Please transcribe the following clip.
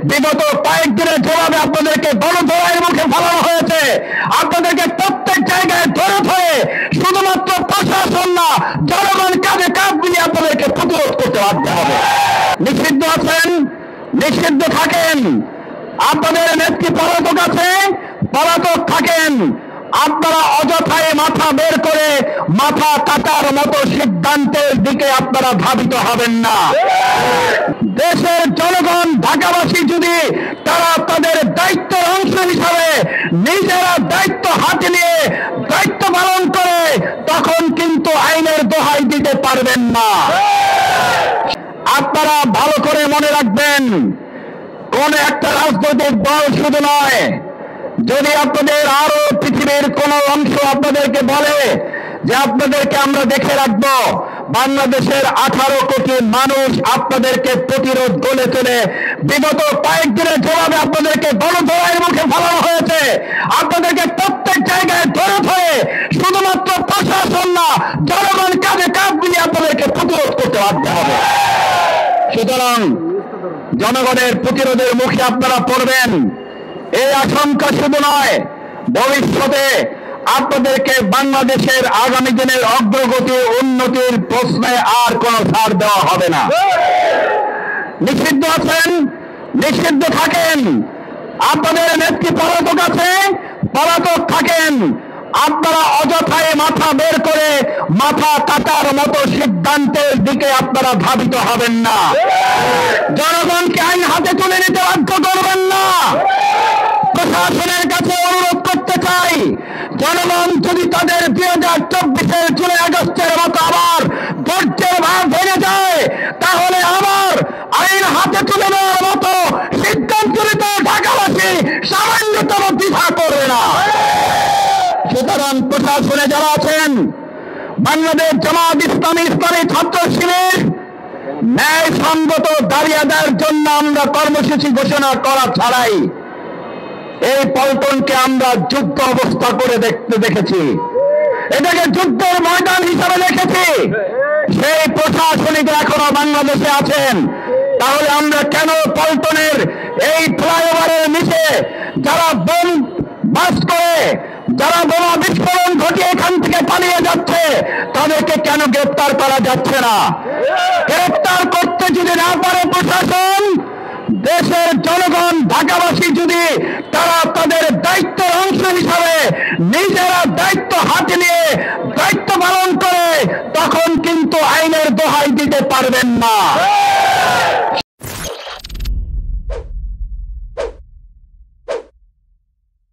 বিগত কয়েকদিনের জবাবে আপনাদেরকে গণধোলাইয়ের মুখে ফেলানো হয়েছে। আপনাদেরকে প্রত্যেক জায়গায় ধরে ধরে শুধুমাত্র প্রশাসন না, জনগণ কাঁধে কাঁধ মিলিয়ে আপনাদেরকে প্রতিরোধ করতে বাধ্য হবে। নিষিদ্ধ আছেন, নিষিদ্ধ থাকেন। আপনাদের নেত্রী পলাতক আছে, পলাতক থাকেন। আপনারা অযথায় মাথা বের করে মাথা কাটার মতো সিদ্ধান্তের দিকে আপনারা ধাবিত হবেন না। দেশের জনগণ ঢাকাবাসী যদি তারা তাদের দায়িত্বের অংশ হিসাবে নিজেরা দায়িত্ব হাতে নিয়ে দায়িত্ব পালন করে, তখন কিন্তু আইনের দোহাই দিতে পারবেন না। আপনারা ভালো করে মনে রাখবেন, কোন একটা রাজনৈতিক দল শুধু নয়, যদি আপনাদের আরো পৃথিবীর কোন অংশ আপনাদেরকে বলে যে আপনাদেরকে আমরা দেখে রাখবো, বাংলাদেশের 18 কোটি মানুষ আপনাদেরকে প্রতিরোধ গড়ে তোলে। বিগত কয়েকদিনের জবাবে আপনাদেরকে গণধোলাইয়ের মুখে ফেলানো হয়েছে। আপনাদেরকে প্রত্যেক জায়গায় ধরে ধরে শুধুমাত্র প্রশাসন না, জনগণ কাঁধে কাঁধ মিলিয়ে আপনাদেরকে প্রতিরোধ করতে বাধ্য হবে। সুতরাং জনগণের প্রতিরোধের মুখে আপনারা পড়বেন, এই আশঙ্কা শুধু নয়, ভবিষ্যতে আপনাদেরকে বাংলাদেশের আগামী দিনের অগ্রগতি উন্নতির প্রশ্নে আর কোনো ছাড় দেওয়া হবে না। নিষিদ্ধ আছেন, নিষিদ্ধ থাকেন। আপনাদের নেত্রী পলাতক আছে, পলাতক থাকেন। আপনারা অযথায় মাথা বের করে মাথা কাটার মতো সিদ্ধান্তের দিকে আপনারা ধাবিত হবেন না। জনগণকে আইন হাতে তুলে নিতে বাধ্য করবেন না। প্রশাসনের কাছে অনুরোধ করতে চাই, জনগণ যদি তাদের 2024-এর জুলাই আগস্টের মতো আবার ধৈর্যের ভাব ভেঙে যায়, তাহলে আবার আইন হাতে তুলে নেওয়ার মতো সিদ্ধান্ত নিতে ঢাকাবাসী সামান্যতম দ্বিধা করবে না। সুতরাং প্রশাসনে যারা আছেন, বাংলাদেশ জামাত ইসলামী ইসলামী ছাত্র শিবির ন্যায়সঙ্গত দাবি আদায়ের জন্য আমরা কর্মসূচি ঘোষণা করা ছাড়াই এই পল্টনকে আমরা যুদ্ধ অবস্থা করে দেখেছি, এটাকে যুদ্ধের ময়দান হিসাবে দেখেছি। সেই প্রশাসনিকরা এখনো বাংলাদেশে আছেন। তাহলে আমরা কেন পল্টনের এই ফ্লাইওভারের নিচে যারা বোম বাস করে, যারা বোমা বিস্ফোরণ ঘটিয়ে এখান থেকে পালিয়ে যাচ্ছে, তাদেরকে কেন গ্রেপ্তার করা যাচ্ছে না? গ্রেপ্তার করতে যদি না পারে প্রশাসন, দেশের জনগণ ঢাকাবাসী যদি তারা তাদের দায়িত্বের অংশ হিসাবে নিজেরা দায়িত্ব হাতে নিয়ে দায়িত্ব পালন করে, তখন কিন্তু আইনের দোহাই দিতে পারবেন না।